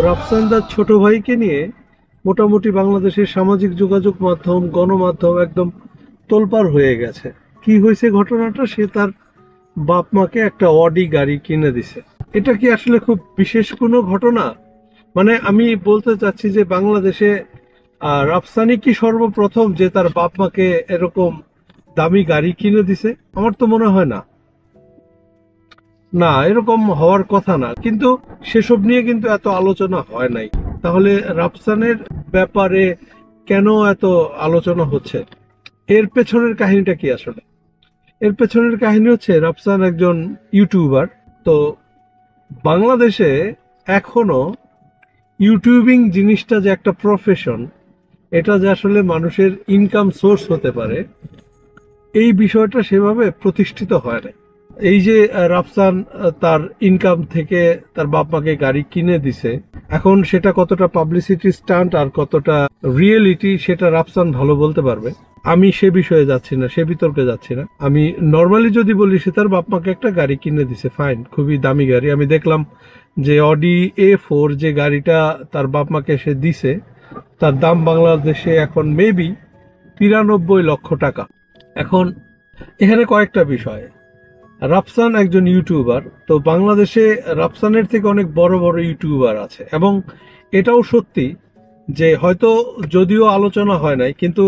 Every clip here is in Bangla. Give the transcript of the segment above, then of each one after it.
রাফসানদার ছোট ভাইকে নিয়ে মোটামুটি বাংলাদেশের সামাজিক যোগাযোগ মাধ্যম গণমাধ্যম একদম তোলপাড় হয়ে গেছে। কি হয়েছে ঘটনাটা, সে তার বাপ মাকে একটা অডি গাড়ি কিনে দিছে। এটা কি আসলে খুব বিশেষ কোনো ঘটনা? মানে আমি বলতে চাচ্ছি যে বাংলাদেশে রাফসানি কি সর্বপ্রথম যে তার বাপ মাকে এরকম দামি গাড়ি কিনে দিছে? আমার তো মনে হয় না, না এরকম হওয়ার কথা না। কিন্তু সেসব নিয়ে কিন্তু এত আলোচনা হয় নাই। তাহলে রাফসানের ব্যাপারে কেন এত আলোচনা হচ্ছে? এর পেছনের কাহিনীটা কি আসলে? এর পেছনের কাহিনী হচ্ছে রাফসান একজন ইউটিউবার। তো বাংলাদেশে এখনো ইউটিউবিং জিনিসটা যে একটা প্রফেশন, এটা যে আসলে মানুষের ইনকাম সোর্স হতে পারে, এই বিষয়টা সেভাবে প্রতিষ্ঠিত হয় না। এই যে রাফসান তার ইনকাম থেকে তার বাপ মাকে গাড়ি কিনে দিছে, এখন সেটা কতটা পাবলিসিটি স্টান্ট আর কতটা রিয়েলিটি সেটা রাফসান ভালো বলতে পারবে। আমি সে বিষয়ে যাচ্ছি না, সে বিতর্কে যাচ্ছি না। আমি নর্মালি যদি বলি, সে তার বাপ মাকে একটা গাড়ি কিনে দিছে, ফাইন, খুবই দামি গাড়ি। আমি দেখলাম যে অডি A4 যে গাড়িটা তার বাপ মাকে সে দিছে, তার দাম বাংলাদেশে এখন মেবি 93 লক্ষ টাকা। এখন এখানে কয়েকটা বিষয়। রাফসান একজন ইউটিউবার, তো বাংলাদেশে রাফসানের থেকে অনেক বড় বড় ইউটিউবার আছে, এবং এটাও সত্যি যে হয়তো যদিও আলোচনা হয় নাই, কিন্তু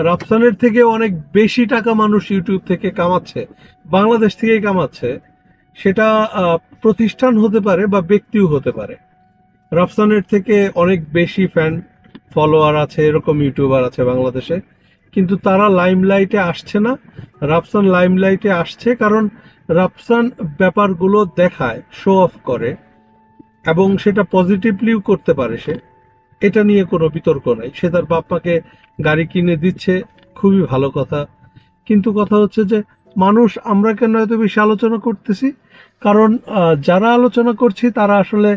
রাফসানের থেকে অনেক বেশি টাকা মানুষ ইউটিউব থেকে কামাচ্ছে, বাংলাদেশ থেকেই কামাচ্ছে। সেটা প্রতিষ্ঠান হতে পারে বা ব্যক্তিও হতে পারে। রাফসানের থেকে অনেক বেশি ফ্যান ফলোয়ার আছে, এরকম ইউটিউবার আছে বাংলাদেশে, কিন্তু তারা লাইমলাইটে আসছে না। রাফসান লাইমলাইটে আসছে কারণ রাফসান ব্যাপারগুলো দেখায়, শো অফ করে, এবং সেটা পজিটিভলিও করতে পারে সে। এটা নিয়ে কোনো বিতর্ক নাই। সে তার বাপ মাকে গাড়ি কিনে দিচ্ছে, খুবই ভালো কথা। কিন্তু কথা হচ্ছে যে মানুষ, আমরা কেন এত বেশি আলোচনা করতেছি? কারণ যারা আলোচনা করছি তারা আসলে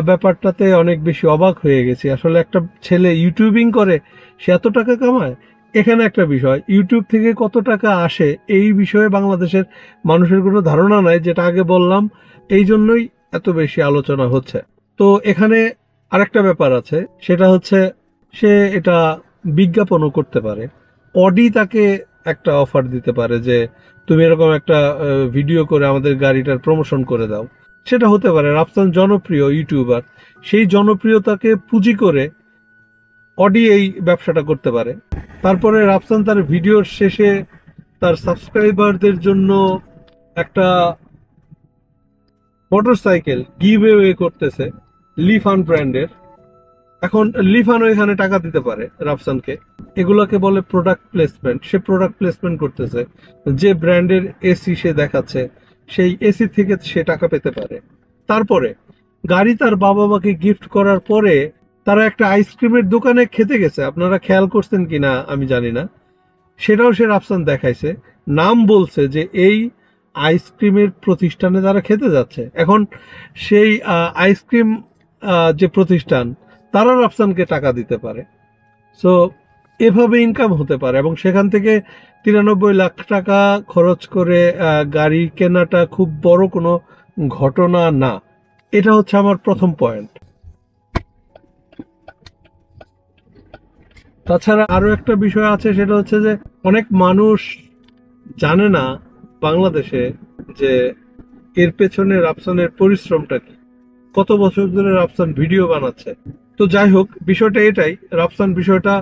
ব্যাপারটাতে অনেক বেশি অবাক হয়ে গেছি। আসলে একটা ছেলে ইউটিউবিং করে, সে এত টাকা কামায়। এখানে একটা বিষয়, ইউটিউব থেকে কত টাকা আসে এই বিষয়ে বাংলাদেশের মানুষের কোনো ধারণা নাই, যেটা আগে বললাম। এই জন্যই এত বেশি আলোচনা হচ্ছে। তো এখানে আরেকটা ব্যাপার আছে, সেটা হচ্ছে সে এটা বিজ্ঞাপনও করতে পারে। অডি তাকে একটা অফার দিতে পারে যে তুমি এরকম একটা ভিডিও করে আমাদের গাড়িটার প্রমোশন করে দাও। সেটা হতে পারে। রাফসান জনপ্রিয় ইউটিউবার, সেই জনপ্রিয়তাকে পুঁজি করে অডি এই ব্যবসাটা করতে পারে। তারপরে রাফসান তার ভিডিওর শেষে তার সাবস্ক্রাইবারদের জন্য একটা মোটরসাইকেল গিভ অ্যাওয়ে করতেছে লিফান ব্র্যান্ডের। এখন লিফানও এখানে টাকা দিতে পারে রাফসানকে। এগুলোকে বলে প্রোডাক্ট প্লেসমেন্ট। সে প্রোডাক্ট প্লেসমেন্ট করতেছে, যে ব্র্যান্ডের এসি সে দেখাচ্ছে, সেই এসি থেকে সে টাকা পেতে পারে। তারপরে গাড়ি তার বাবা মাকে গিফট করার পরে তারা একটা আইসক্রিমের দোকানে খেতে গেছে, আপনারা খেয়াল করছেন কিনা আমি জানি না, সেটাও সে রাফসান দেখাইছে, নাম বলছে যে এই আইসক্রিমের প্রতিষ্ঠানে তারা খেতে যাচ্ছে। এখন সেই আইসক্রিম যে প্রতিষ্ঠান, তারা রাফসানকে টাকা দিতে পারে। সো এভাবে ইনকাম হতে পারে, এবং সেখান থেকে 93 লাখ টাকা খরচ করে গাড়ি কেনাটা খুব বড় কোনো ঘটনা না। এটা হচ্ছে আমার প্রথম পয়েন্ট। তাছাড়া আরো একটা বিষয় আছে, সেটা হচ্ছে যে অনেক মানুষ জানে না বাংলাদেশে যে এর পেছনে রাফসানের পরিশ্রমটা কি, কত বছর ধরে রাফসান ভিডিও বানাচ্ছে। তো যাই হোক, বিষয়টা এটাই, রাফসান বিষয়টা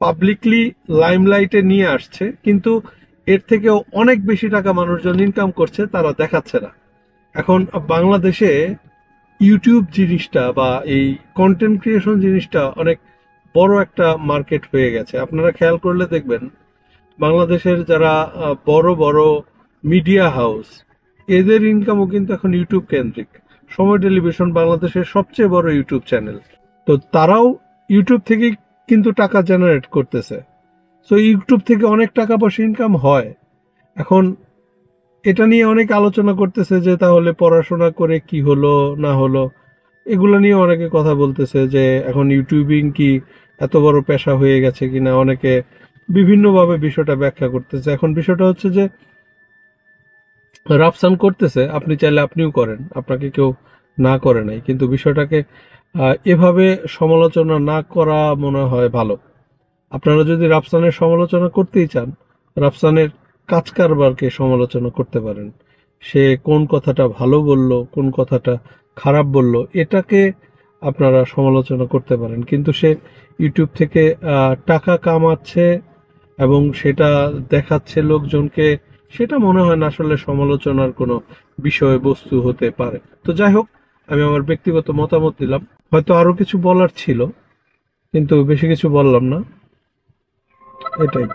পাবলিকলি লাইমলাইটে নিয়ে আসছে, কিন্তু এর থেকেও অনেক বেশি টাকা মানুষজন ইনকাম করছে, তারা দেখাচ্ছে না। এখন বাংলাদেশে ইউটিউব জিনিসটা বা এই কন্টেন্ট ক্রিয়েশন জিনিসটা অনেক বড় একটা মার্কেট হয়ে গেছে। আপনারা খেয়াল করলে দেখবেন বাংলাদেশের যারা বড় বড় মিডিয়া হাউস, এদের ইনকামও কিন্তু এখন ইউটিউব কেন্দ্রিক। সময় টেলিভিশন বাংলাদেশের সবচেয়ে বড় ইউটিউব চ্যানেল, তো তারাও ইউটিউব থেকে কিন্তু টাকা জেনারেট করতেছে। সো ইউটিউব থেকে অনেক টাকা পয়সা ইনকাম হয়। এখন এটা নিয়ে অনেক আলোচনা করতেছে যে তাহলে পড়াশোনা করে কি হলো না হলো, এগুলো নিয়ে অনেকে কথা বলতেছে যে এখন ইউটিউবিং কি এত বড় পেশা হয়ে গেছে কিনা, অনেকে বিভিন্নভাবে বিষয়টা ব্যাখ্যা করতেছে। এখন বিষয়টা হচ্ছে যে রাফসান করতেছে, আপনি চাইলে আপনিও করেন, আপনাকে কেউ না করে নাই, কিন্তু বিষয়টাকে এভাবে সমালোচনা না করা মনে হয় ভালো। আপনারা যদি রাফসানের সমালোচনা করতেই চান, রাফসানের কাজ কারবারকে সমালোচনা করতে পারেন। সে কোন কথাটা ভালো বলল, কোন কথাটা খারাপ বলল, এটাকে আপনারা সমালোচনা করতে পারেন। কিন্তু সে ইউটিউব থেকে টাকা কামাচ্ছে এবং সেটা দেখাচ্ছে লোকজনকে, সেটা মনে হয় না আসলে সমালোচনার কোনো বিষয়বস্তু হতে পারে। তো যাই হোক, আমি আমার ব্যক্তিগত মতামত দিলাম। হয়তো আরো কিছু বলার ছিল, কিন্তু বেশি কিছু বললাম না, এটাই।